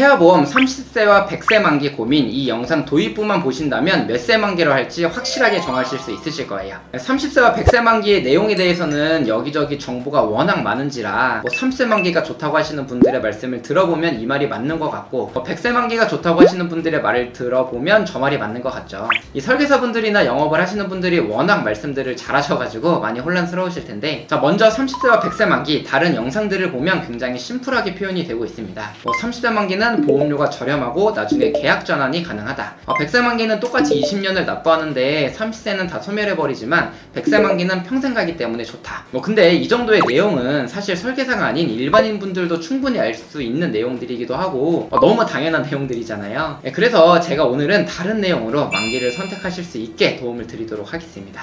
태아보험 30세와 100세 만기 고민 이 영상 도입부만 보신다면 몇 세 만기로 할지 확실하게 정하실 수 있으실 거예요. 30세와 100세 만기의 내용에 대해서는 여기저기 정보가 워낙 많은지라 3세 만기가 좋다고 하시는 분들의 말씀을 들어보면 이 말이 맞는 것 같고 100세 만기가 좋다고 하시는 분들의 말을 들어보면 저 말이 맞는 것 같죠. 이 설계사분들이나 영업을 하시는 분들이 워낙 말씀들을 잘 하셔가지고 많이 혼란스러우실 텐데, 자 먼저 30세와 100세 만기 다른 영상들을 보면 굉장히 심플하게 표현이 되고 있습니다. 30세 만기는 보험료가 저렴하고 나중에 계약 전환이 가능하다. 100세 만기는 똑같이 20년을 납부하는데 30세는 다 소멸해버리지만 100세 만기는 평생 가기 때문에 좋다. 근데 이 정도의 내용은 사실 설계사가 아닌 일반인 분들도 충분히 알 수 있는 내용들이기도 하고 너무 당연한 내용들이잖아요. 그래서 제가 오늘은 다른 내용으로 만기를 선택하실 수 있게 도움을 드리도록 하겠습니다.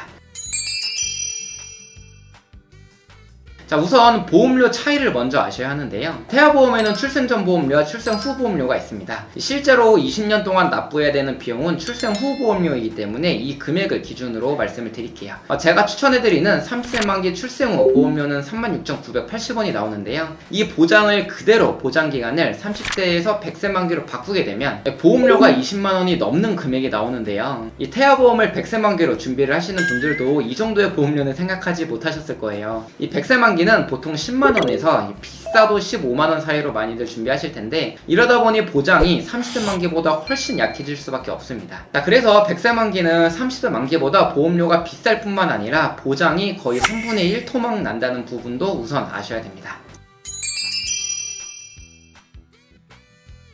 자, 우선 보험료 차이를 먼저 아셔야 하는데요. 태아보험에는 출생 전 보험료와 출생 후 보험료가 있습니다. 실제로 20년 동안 납부해야 되는 비용은 출생 후 보험료이기 때문에 이 금액을 기준으로 말씀을 드릴게요. 제가 추천해드리는 30세 만기 출생 후 보험료는 36,980원이 나오는데요. 이 보장을 그대로 보장기간을 30세에서 100세 만기로 바꾸게 되면 보험료가 20만원이 넘는 금액이 나오는데요. 이 태아보험을 100세 만기로 준비를 하시는 분들도 이 정도의 보험료는 생각하지 못하셨을 거예요. 이 100세 만기는 보통 10만원에서 비싸도 15만원 사이로 많이들 준비하실 텐데, 이러다 보니 보장이 30세 만기보다 훨씬 약해질 수밖에 없습니다. 자, 그래서 100세 만기는 30세 만기보다 보험료가 비쌀 뿐만 아니라 보장이 거의 3분의 1 토막 난다는 부분도 우선 아셔야 됩니다.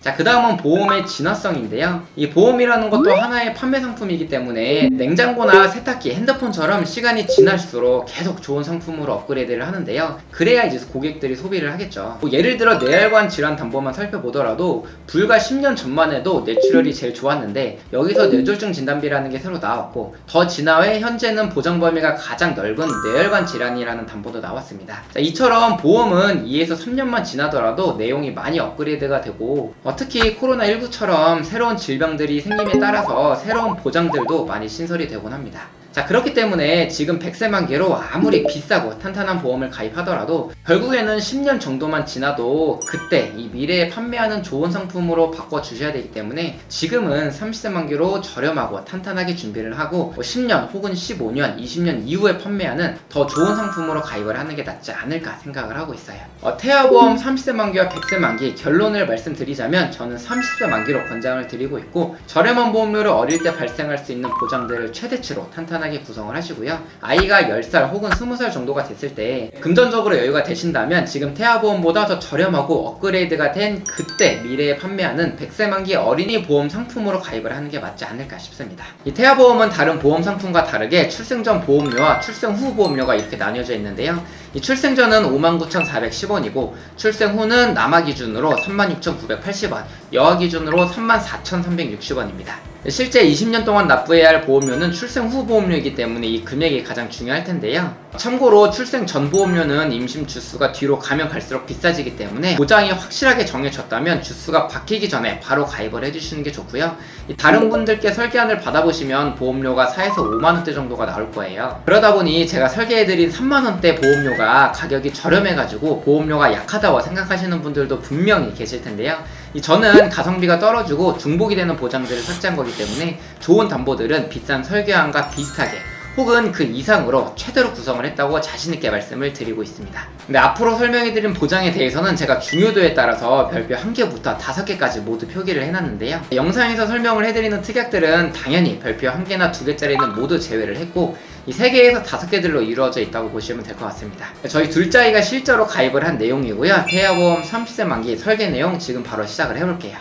자, 그 다음은 보험의 진화성인데요. 이 보험이라는 것도 하나의 판매 상품이기 때문에 냉장고나 세탁기, 핸드폰처럼 시간이 지날수록 계속 좋은 상품으로 업그레이드를 하는데요. 그래야 이제 고객들이 소비를 하겠죠. 예를 들어 뇌혈관 질환 담보만 살펴보더라도 불과 10년 전만 해도 뇌출혈이 제일 좋았는데 여기서 뇌졸중 진단비라는 게 새로 나왔고, 더 지나해 현재는 보장 범위가 가장 넓은 뇌혈관 질환이라는 담보도 나왔습니다. 자, 이처럼 보험은 2에서 3년만 지나더라도 내용이 많이 업그레이드가 되고, 특히 코로나19처럼 새로운 질병들이 생김에 따라서 새로운 보장들도 많이 신설이 되곤 합니다. 자, 그렇기 때문에 지금 100세 만기로 아무리 비싸고 탄탄한 보험을 가입하더라도 결국에는 10년 정도만 지나도 그때 이 미래에 판매하는 좋은 상품으로 바꿔주셔야 되기 때문에 지금은 30세 만기로 저렴하고 탄탄하게 준비를 하고 10년 혹은 15년, 20년 이후에 판매하는 더 좋은 상품으로 가입을 하는 게 낫지 않을까 생각을 하고 있어요. 태아보험 30세 만기와 100세 만기 결론을 말씀드리자면 저는 30세 만기로 권장을 드리고 있고, 저렴한 보험료를 어릴 때 발생할 수 있는 보장들을 최대치로 탄탄하게 구성을 하시고요. 아이가 10살 혹은 20살 정도가 됐을 때 금전적으로 여유가 되신다면 지금 태아보험보다 더 저렴하고 업그레이드가 된 그때 미래에 판매하는 100세 만기 어린이 보험 상품으로 가입을 하는 게 맞지 않을까 싶습니다. 이 태아보험은 다른 보험 상품과 다르게 출생 전 보험료와 출생 후 보험료가 이렇게 나뉘어져 있는데요. 이 출생 전은 59,410원이고 출생 후는 남아 기준으로 36,980원, 여아 기준으로 34,360원입니다. 실제 20년 동안 납부해야 할 보험료는 출생 후 보험료이기 때문에 이 금액이 가장 중요할 텐데요. 참고로 출생 전 보험료는 임신 주수가 뒤로 가면 갈수록 비싸지기 때문에 보장이 확실하게 정해졌다면 주수가 바뀌기 전에 바로 가입을 해주시는 게 좋고요. 다른 분들께 설계안을 받아보시면 보험료가 4에서 5만원대 정도가 나올 거예요. 그러다 보니 제가 설계해드린 3만원대 보험료가 가격이 저렴해가지고 보험료가 약하다고 생각하시는 분들도 분명히 계실 텐데요. 저는 가성비가 떨어지고 중복이 되는 보장들을 삭제한 거기 때문에 좋은 담보들은 비싼 설계안과 비슷하게 혹은 그 이상으로 최대로 구성을 했다고 자신있게 말씀을 드리고 있습니다. 근데 앞으로 설명해드린 보장에 대해서는 제가 중요도에 따라서 별표 1개부터 5개까지 모두 표기를 해놨는데요. 영상에서 설명을 해드리는 특약들은 당연히 별표 1개나 2개짜리는 모두 제외를 했고 이 3개에서 5개들로 이루어져 있다고 보시면 될 것 같습니다. 저희 둘째아이가 실제로 가입을 한 내용이고요. 태아보험 30세 만기 설계 내용 지금 바로 시작을 해볼게요.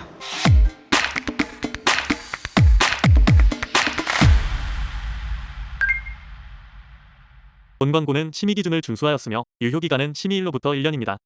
본 권고는 심의 기준을 준수하였으며 유효기간은 심의일로부터 1년입니다.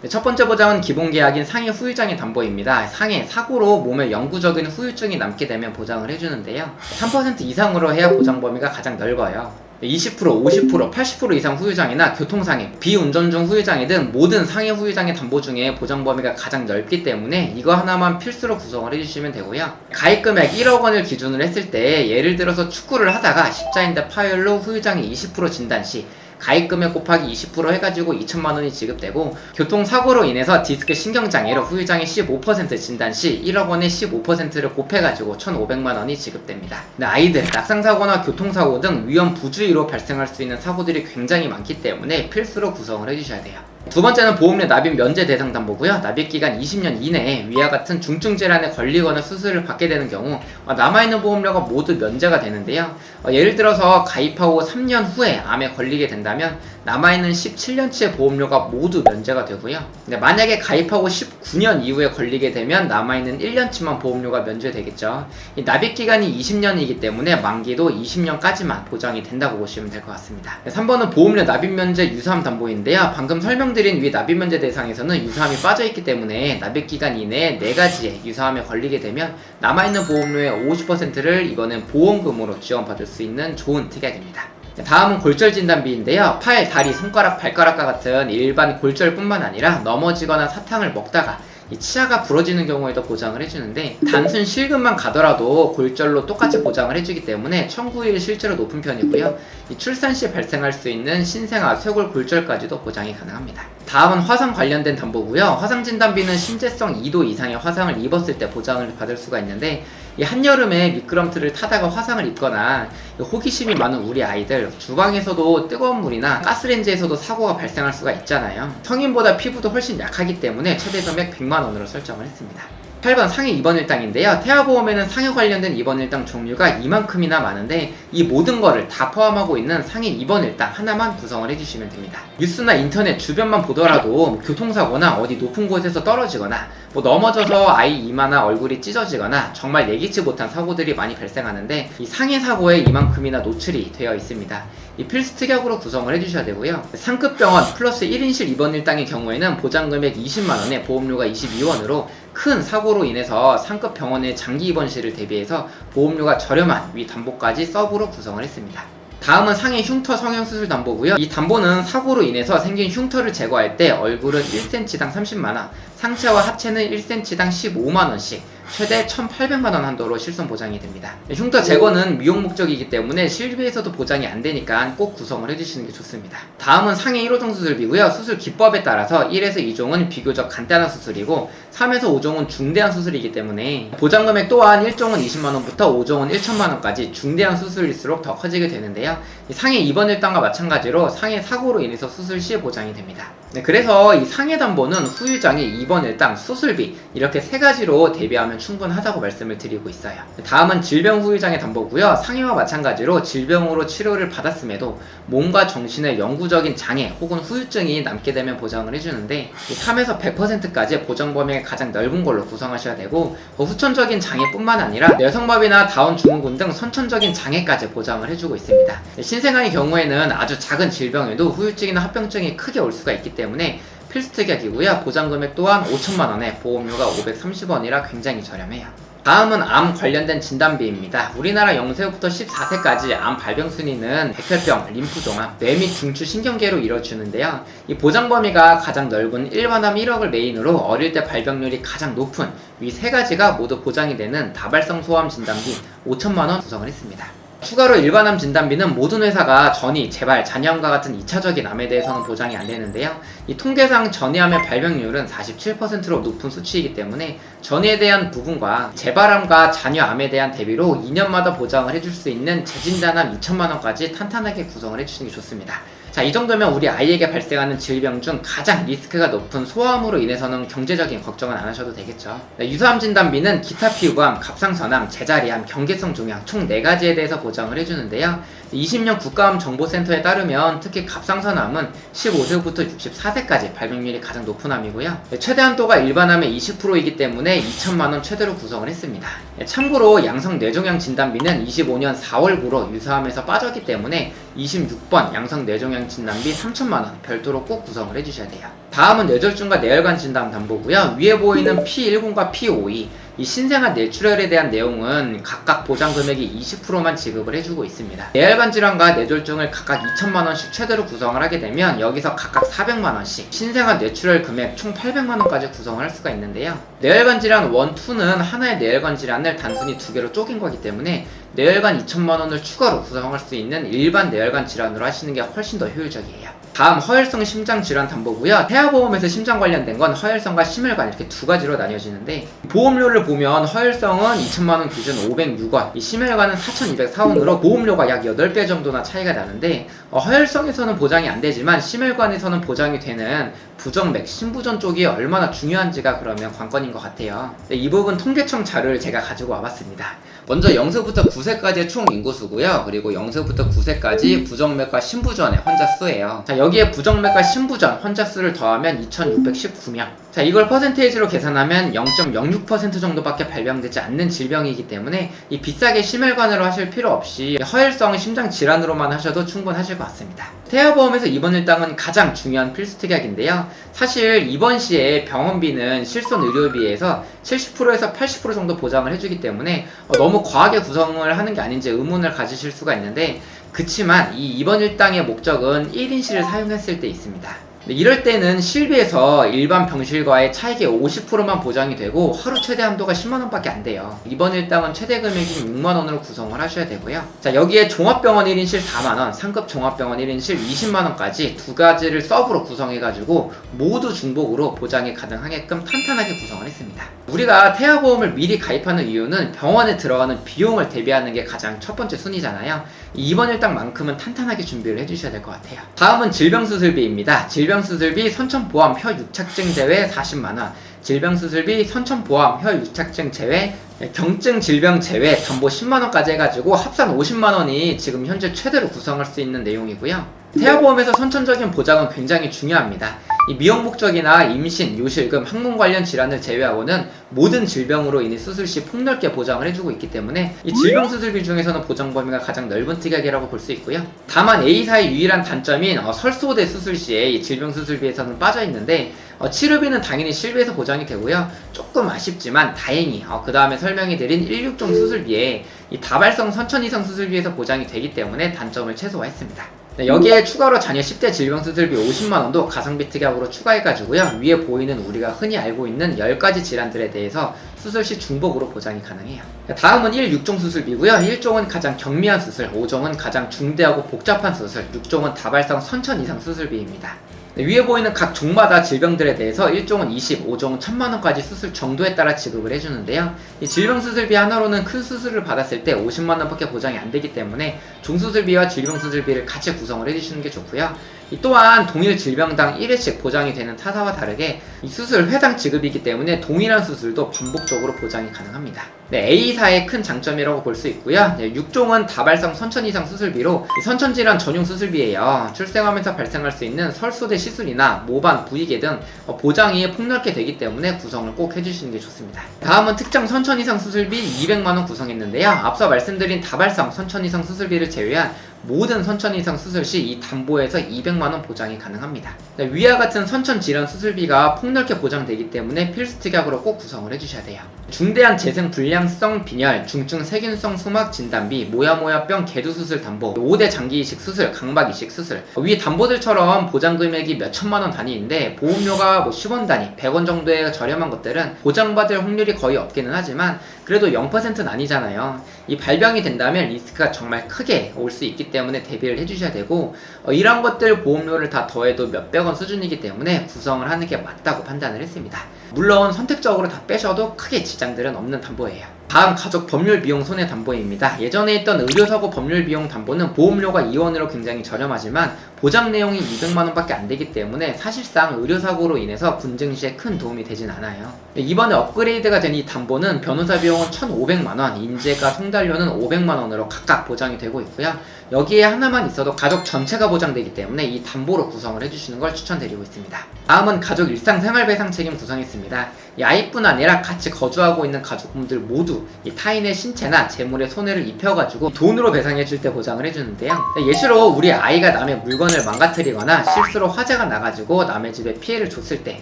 첫 번째 보장은 기본 계약인 상해 후유장애 담보입니다. 상해, 사고로 몸에 영구적인 후유증이 남게 되면 보장을 해주는데요. 3% 이상으로 해야 보장 범위가 가장 넓어요. 20%, 50%, 80% 이상 후유장애나 교통상해, 비운전 중 후유장애 등 모든 상해 후유장애 담보 중에 보장 범위가 가장 넓기 때문에 이거 하나만 필수로 구성을 해주시면 되고요. 가입금액 1억 원을 기준으로 했을 때 예를 들어서 축구를 하다가 십자인대 파열로 후유장애 20% 진단 시 가입금액 곱하기 20% 해가지고 2천만 원이 지급되고, 교통사고로 인해서 디스크 신경장애로 후유장애 15% 진단 시 1억 원의 15%를 곱해가지고 1,500만 원이 지급됩니다. 근데 아이들 낙상사고나 교통사고 등 위험 부주의로 발생할 수 있는 사고들이 굉장히 많기 때문에 필수로 구성을 해주셔야 돼요. 두 번째는 보험료 납입 면제 대상 담보고요. 납입기간 20년 이내에 위와 같은 중증 질환에 걸리거나 수술을 받게 되는 경우 남아있는 보험료가 모두 면제가 되는데요. 예를 들어서 가입하고 3년 후에 암에 걸리게 된다면 남아있는 17년치의 보험료가 모두 면제가 되고요. 근데 만약에 가입하고 19년 이후에 걸리게 되면 남아있는 1년치만 보험료가 면제되겠죠. 이 납입기간이 20년이기 때문에 만기도 20년까지만 보장이 된다고 보시면 될 것 같습니다. 3번은 보험료 납입 면제 유사암 담보인데요. 방금 설명드린 위 납입 면제 대상에서는 유사암이 빠져있기 때문에 납입기간 이내에 4가지의 유사암에 걸리게 되면 남아있는 보험료의 50%를 이거는 보험금으로 지원받을 수 있는 좋은 특약입니다. 다음은 골절 진단비인데요. 팔, 다리, 손가락, 발가락과 같은 일반 골절뿐만 아니라 넘어지거나 사탕을 먹다가 이 치아가 부러지는 경우에도 보장을 해주는데, 단순 실금만 가더라도 골절로 똑같이 보장을 해주기 때문에 청구율이 실제로 높은 편이고요. 이 출산 시 발생할 수 있는 신생아, 쇄골 골절까지도 보장이 가능합니다. 다음은 화상 관련된 담보고요. 화상 진단비는 신재성 2도 이상의 화상을 입었을 때 보장을 받을 수가 있는데, 이 한여름에 미끄럼틀을 타다가 화상을 입거나 호기심이 많은 우리 아이들, 주방에서도 뜨거운 물이나 가스레인지에서도 사고가 발생할 수가 있잖아요. 성인보다 피부도 훨씬 약하기 때문에 최대 금액 100만 원으로 설정을 했습니다. 8번 상해 입원 일당인데요. 태아보험에는 상해 관련된 입원 일당 종류가 이만큼이나 많은데 이 모든 거를 다 포함하고 있는 상해 입원 일당 하나만 구성을 해주시면 됩니다. 뉴스나 인터넷 주변만 보더라도 교통사고나 어디 높은 곳에서 떨어지거나 넘어져서 아이 이마나 얼굴이 찢어지거나 정말 예기치 못한 사고들이 많이 발생하는데, 이 상해 사고에 이만큼이나 노출이 되어 있습니다. 이 필수 특약으로 구성을 해주셔야 되고요. 상급병원 플러스 1인실 입원 일당의 경우에는 보장금액 20만원에 보험료가 22원으로 큰 사고로 인해서 상급 병원의 장기 입원실을 대비해서 보험료가 저렴한 위 담보까지 서브로 구성을 했습니다. 다음은 상해 흉터 성형수술 담보고요. 이 담보는 사고로 인해서 생긴 흉터를 제거할 때 얼굴은 1cm당 30만원, 상체와 하체는 1cm당 15만원씩 최대 1,800만원 한도로 실손 보장이 됩니다. 흉터 제거는 미용 목적이기 때문에 실비에서도 보장이 안 되니까 꼭 구성을 해주시는 게 좋습니다. 다음은 상해 1호종 수술비고요. 수술 기법에 따라서 1에서 2종은 비교적 간단한 수술이고 3에서 5종은 중대한 수술이기 때문에 보장금액 또한 1종은 20만원부터 5종은 1천만원까지 중대한 수술일수록 더 커지게 되는데요. 상해 입원 일당과 마찬가지로 상해 사고로 인해서 수술 시 보장이 됩니다. 그래서 이 상해 담보는 후유장애, 입원 일당, 수술비 이렇게 3가지로 대비하면 충분하다고 말씀을 드리고 있어요. 다음은 질병 후유장애 담보고요. 상해와 마찬가지로 질병으로 치료를 받았음에도 몸과 정신의 영구적인 장애 혹은 후유증이 남게 되면 보장을 해주는데, 3에서 100%까지 보장 범위가 가장 넓은 걸로 구성하셔야 되고, 후천적인 장애뿐만 아니라 뇌성마비나 다운 증후군 등 선천적인 장애까지 보장을 해주고 있습니다. 신생아의 경우에는 아주 작은 질병에도 후유증이나 합병증이 크게 올 수가 있기 때문에 필수 특약이고요. 보장금액 또한 5천만원에 보험료가 530원이라 굉장히 저렴해요. 다음은 암 관련된 진단비입니다. 우리나라 0세부터 14세까지 암 발병 순위는 백혈병, 림프종암, 뇌 및 중추 신경계로 이루어지는데요. 이 보장 범위가 가장 넓은 일반암 1억을 메인으로 어릴 때 발병률이 가장 높은 위 3가지가 모두 보장이 되는 다발성 소암 진단비 5천만원 구성을 했습니다. 추가로 일반암 진단비는 모든 회사가 전이, 재발, 잔여암과 같은 2차적인 암에 대해서는 보장이 안 되는데요. 이 통계상 전이암의 발병률은 47%로 높은 수치이기 때문에 전이에 대한 부분과 재발암과 잔여암에 대한 대비로 2년마다 보장을 해줄 수 있는 재진단암 2천만원까지 탄탄하게 구성을 해주시는 게 좋습니다. 자, 이 정도면 우리 아이에게 발생하는 질병 중 가장 리스크가 높은 소아암으로 인해서는 경제적인 걱정은 안 하셔도 되겠죠. 유사암 진단비는 기타 피부암, 갑상선암, 제자리암, 경계성 종양 총 4가지에 대해서 보장을 해주는데요. 20년 국가암 정보센터에 따르면 특히 갑상선암은 15세부터 64세까지 발병률이 가장 높은 암이고요. 최대 한도가 일반암의 20%이기 때문에 2천만원 최대로 구성을 했습니다. 참고로 양성 뇌종양 진단비는 25년 4월부로 유사암에서 빠졌기 때문에 26번 양성 뇌종양 진단비 3천만원 별도로 꼭 구성을 해주셔야 돼요. 다음은 뇌졸중과 뇌혈관 진단 담보고요. 위에 보이는 P10과 P52 이 신생아 뇌출혈에 대한 내용은 각각 보장 금액이 20%만 지급을 해주고 있습니다. 뇌혈관 질환과 뇌졸중을 각각 2천만원씩 최대로 구성을 하게 되면 여기서 각각 400만원씩 신생아 뇌출혈 금액 총 800만원까지 구성을 할 수가 있는데요. 뇌혈관 질환 1, 2는 하나의 뇌혈관 질환을 단순히 두 개로 쪼갠 거기 때문에 뇌혈관 2천만원을 추가로 구성할 수 있는 일반 뇌혈관 질환으로 하시는 게 훨씬 더 효율적이에요. 다음 허혈성 심장질환 담보고요. 태아보험에서 심장 관련된 건 허혈성과 심혈관 이렇게 두 가지로 나뉘어지는데 보험료를 보면 허혈성은 2천만원 기준 506원, 이 심혈관은 4,204원으로 보험료가 약 8배 정도나 차이가 나는데 허혈성에서는 보장이 안 되지만 심혈관에서는 보장이 되는 부정맥, 심부전 쪽이 얼마나 중요한지가 그러면 관건인 것 같아요. 이 부분 통계청 자료를 제가 가지고 와봤습니다. 먼저 0세부터 9세까지의 총 인구수고요. 그리고 0세부터 9세까지 부정맥과 심부전의 환자 수예요. 자, 여기에 부정맥과 심부전 환자 수를 더하면 2,619명. 자, 이걸 퍼센테이지로 계산하면 0.06% 정도밖에 발병되지 않는 질병이기 때문에 이 비싸게 심혈관으로 하실 필요 없이 허혈성 심장 질환으로만 하셔도 충분하실 것 같습니다. 태아보험에서 입원 일당은 가장 중요한 필수 특약인데요. 사실 입원 시에 병원비는 실손 의료비에서 70%에서 80% 정도 보장을 해주기 때문에 너무 과하게 구성을 하는 게 아닌지 의문을 가지실 수가 있는데, 그치만 이 입원 일당의 목적은 1인실을 사용했을 때 있습니다. 이럴 때는 실비에서 일반 병실과의 차익의 50%만 보장이 되고 하루 최대 한도가 10만원 밖에 안 돼요. 입원 일당은 최대 금액이 6만원으로 구성을 하셔야 되고요. 자, 여기에 종합병원 1인실 4만원, 상급 종합병원 1인실 20만원까지 두 가지를 서브로 구성해가지고 모두 중복으로 보장이 가능하게끔 탄탄하게 구성을 했습니다. 우리가 태아보험을 미리 가입하는 이유는 병원에 들어가는 비용을 대비하는 게 가장 첫 번째 순위잖아요. 이 입원 일당만큼은 탄탄하게 준비를 해주셔야 될 것 같아요. 다음은 질병수술비입니다. 질병수술비 선천보암 혀유착증 제외 40만원, 질병수술비 선천보암 혀유착증 제외, 경증 질병 제외 담보 10만원까지 해가지고 합산 50만원이 지금 현재 최대로 구성할 수 있는 내용이고요. 태아보험에서 선천적인 보장은 굉장히 중요합니다. 이 미용 목적이나 임신, 요실금, 항문 관련 질환을 제외하고는 모든 질병으로 인해 수술 시 폭넓게 보장을 해주고 있기 때문에 이 질병 수술비 중에서는 보장 범위가 가장 넓은 특약이라고 볼 수 있고요. 다만 A사의 유일한 단점인 설소대 수술 시에 이 질병 수술비에서는 빠져 있는데 치료비는 당연히 실비에서 보장이 되고요. 조금 아쉽지만 다행히 그 다음에 설명해 드린 16종 수술비에 이 다발성 선천 이상 수술비에서 보장이 되기 때문에 단점을 최소화했습니다. 네, 여기에 추가로 자녀 10대 질병수술비 50만원도 가성비 특약으로 추가해가지고요. 위에 보이는 우리가 흔히 알고 있는 10가지 질환들에 대해서 수술 시 중복으로 보장이 가능해요. 다음은 6종 수술비고요. 1종은 가장 경미한 수술, 5종은 가장 중대하고 복잡한 수술, 6종은 다발성 선천 이상 수술비입니다. 네, 위에 보이는 각 종마다 질병들에 대해서 1종은 20, 5종은 1000만원까지 수술 정도에 따라 지급을 해주는데요. 이 질병수술비 하나로는 큰 수술을 받았을 때 50만원밖에 보장이 안 되기 때문에 종수술비와 질병수술비를 같이 구성을 해주시는 게 좋고요. 또한 동일 질병당 1회씩 보장이 되는 타사와 다르게 이 수술 회당 지급이기 때문에 동일한 수술도 반복적으로 보장이 가능합니다. 네, A사의 큰 장점이라고 볼 수 있고요. 6종은 다발성 선천 이상 수술비로 선천질환 전용 수술비예요. 출생하면서 발생할 수 있는 설소대 시술이나 모반, 부위계 등 보장이 폭넓게 되기 때문에 구성을 꼭 해주시는 게 좋습니다. 다음은 특정 선천 이상 수술비 200만원 구성했는데요. 앞서 말씀드린 다발성 선천 이상 수술비를 제외한 모든 선천 이상 수술 시 이 담보에서 200만원 보장이 가능합니다. 네, 위와 같은 선천 질환 수술비가 폭넓게 보장되기 때문에 필수 특약으로 꼭 구성을 해주셔야 돼요. 중대한 재생 불량성 빈혈, 중증 세균성 수막 진단비, 모야모야병 개두수술 담보, 5대 장기 이식 수술, 강박 이식 수술, 위 담보들처럼 보장 금액이 몇 천만원 단위인데 보험료가 10원 단위, 100원 정도의 저렴한 것들은 보장받을 확률이 거의 없기는 하지만 그래도 0%는 아니잖아요. 이 발병이 된다면 리스크가 정말 크게 올 수 있기 때문에 대비를 해주셔야 되고 이런 것들 보험료를 다 더해도 몇백원 수준이기 때문에 구성을 하는 게 맞다고 판단을 했습니다. 물론 선택적으로 다 빼셔도 크게 지장들은 없는 담보예요. 다음 가족 법률 비용 손해 담보입니다. 예전에 있던 의료사고 법률 비용 담보는 보험료가 2원으로 굉장히 저렴하지만 보장 내용이 200만원 밖에 안 되기 때문에 사실상 의료사고로 인해서 분쟁 시에 큰 도움이 되진 않아요. 이번에 업그레이드가 된 이 담보는 변호사 비용은 1,500만원, 인재가 송달료는 500만원으로 각각 보장이 되고 있고요. 여기에 하나만 있어도 가족 전체가 보장되기 때문에 이 담보로 구성을 해주시는 걸 추천드리고 있습니다. 다음은 가족 일상생활배상 책임 구성했습니다. 이 아이뿐 아니라 같이 거주하고 있는 가족분들 모두 이 타인의 신체나 재물에 손해를 입혀가지고 돈으로 배상해줄 때 보장을 해주는데요. 예시로 우리 아이가 남의 물건을 망가뜨리거나 실수로 화재가 나가지고 남의 집에 피해를 줬을 때,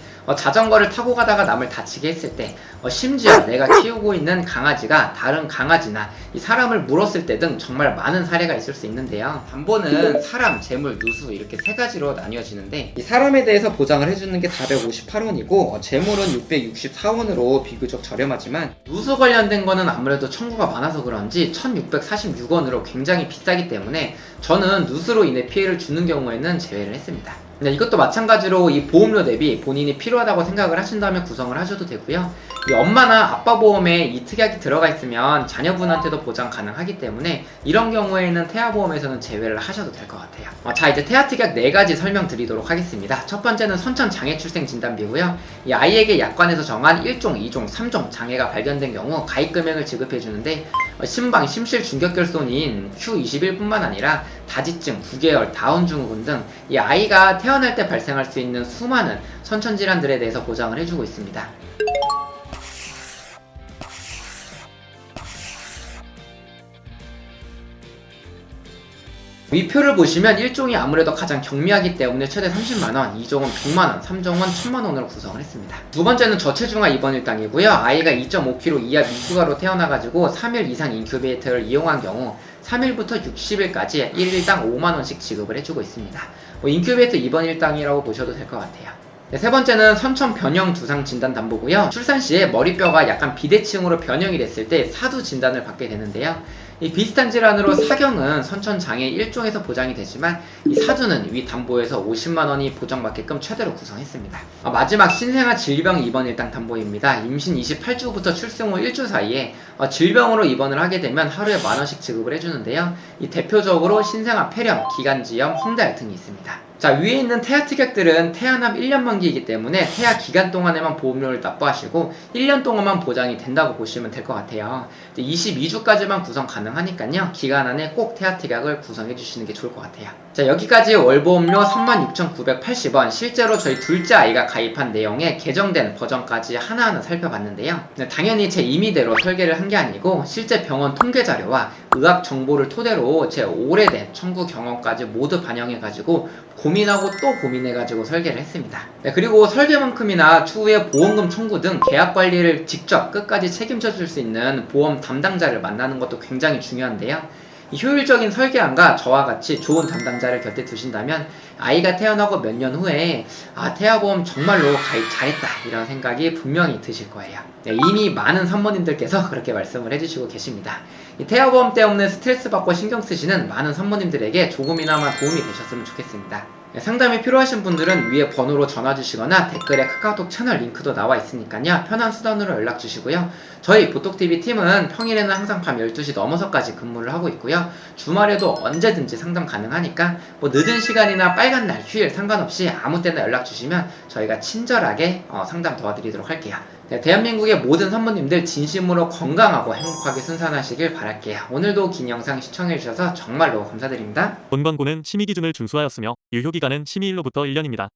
자전거를 타고 가다가 남을 다치게 했을 때, 심지어 내가 키우고 있는 강아지가 다른 강아지나 이 사람을 물었을 때 등 정말 많은 사례가 있을 수 있는데요. 담보는 사람, 재물, 누수 이렇게 세 가지로 나뉘어지는데, 이 사람에 대해서 보장을 해주는 게 458원이고 재물은 664원으로 비교적 저렴하지만, 누수 관련된 거는 아무래도 청구가 많아서 그런지 1646원으로 굉장히 비싸기 때문에 저는 누수로 인해 피해를 주는 경우에는 제외를 했습니다. 이것도 마찬가지로 이 보험료 대비 본인이 필요하다고 생각을 하신다면 구성을 하셔도 되고요. 이 엄마나 아빠 보험에 이 특약이 들어가 있으면 자녀분한테도 보장 가능하기 때문에 이런 경우에는 태아보험에서는 제외를 하셔도 될 것 같아요. 자, 이제 태아 특약 4가지 설명드리도록 하겠습니다. 첫 번째는 선천장애 출생 진단비고요. 이 아이에게 약관에서 정한 1종, 2종, 3종 장애가 발견된 경우 가입 금액을 지급해주는데, 심방, 심실 중격결손인 Q21뿐만 아니라 다지증, 구개열, 다운 증후군 등 이 아이가 태어날 때 발생할 수 있는 수많은 선천질환들에 대해서 보장을 해주고 있습니다. 위 표를 보시면 1종이 아무래도 가장 경미하기 때문에 최대 30만원, 2종은 100만원, 3종은 1000만원으로 구성을 했습니다. 두 번째는 저체중아 입원 일당이고요. 아이가 2.5kg 이하 미숙아로 태어나가지고 3일 이상 인큐베이터를 이용한 경우 3일부터 60일까지 1일당 5만원씩 지급을 해주고 있습니다. 인큐베이터 입원 일당이라고 보셔도 될 것 같아요. 세 번째는 선천 변형 두상 진단 담보고요. 출산 시에 머리뼈가 약간 비대칭으로 변형이 됐을 때 사두 진단을 받게 되는데요. 이 비슷한 질환으로 사경은 선천장애 1종에서 보장이 되지만 이 사두는 위 담보에서 50만원이 보장받게끔 최대로 구성했습니다. 마지막 신생아 질병 입원 일당 담보입니다. 임신 28주부터 출생 후 1주 사이에 질병으로 입원을 하게 되면 하루에 만원씩 지급을 해주는데요. 이 대표적으로 신생아 폐렴, 기관지염, 홍달 등이 있습니다. 자, 위에 있는 태아 특약들은 태아납 1년 만기이기 때문에 태아 기간 동안에만 보험료를 납부하시고 1년 동안만 보장이 된다고 보시면 될 것 같아요. 22주까지만 구성 가능하니까요. 기간 안에 꼭 태아 특약을 구성해 주시는 게 좋을 것 같아요. 자, 여기까지 월보험료 36,980원, 실제로 저희 둘째 아이가 가입한 내용의 개정된 버전까지 하나하나 살펴봤는데요. 당연히 제 임의대로 설계를 한 게 아니고 실제 병원 통계 자료와 의학 정보를 토대로 제 오래된 청구 경험까지 모두 반영해가지고 고민하고 또 고민해가지고 설계를 했습니다. 그리고 설계만큼이나 추후에 보험금 청구 등 계약 관리를 직접 끝까지 책임져 줄 수 있는 보험 담당자를 만나는 것도 굉장히 중요한데요. 효율적인 설계안과 저와 같이 좋은 담당자를 곁에 두신다면 아이가 태어나고 몇 년 후에 태아보험 정말로 가입 잘했다 이런 생각이 분명히 드실 거예요. 이미 많은 산모님들께서 그렇게 말씀을 해주시고 계십니다. 이 태아보험 때문에 스트레스 받고 신경 쓰시는 많은 산모님들에게 조금이나마 도움이 되셨으면 좋겠습니다. 상담이 필요하신 분들은 위에 번호로 전화 주시거나 댓글에 카카오톡 채널 링크도 나와 있으니까요. 편한 수단으로 연락 주시고요. 저희 보톡TV 팀은 평일에는 항상 밤 12시 넘어서까지 근무를 하고 있고요. 주말에도 언제든지 상담 가능하니까 늦은 시간이나 빨간 날, 휴일 상관없이 아무 때나 연락 주시면 저희가 친절하게 상담 도와드리도록 할게요. 대한민국의 모든 산모님들 진심으로 건강하고 행복하게 순산하시길 바랄게요. 오늘도 긴 영상 시청해주셔서 정말로 감사드립니다. 본 광고는 심의 기준을 준수하였으며 유효기간은 심의일로부터 1년입니다.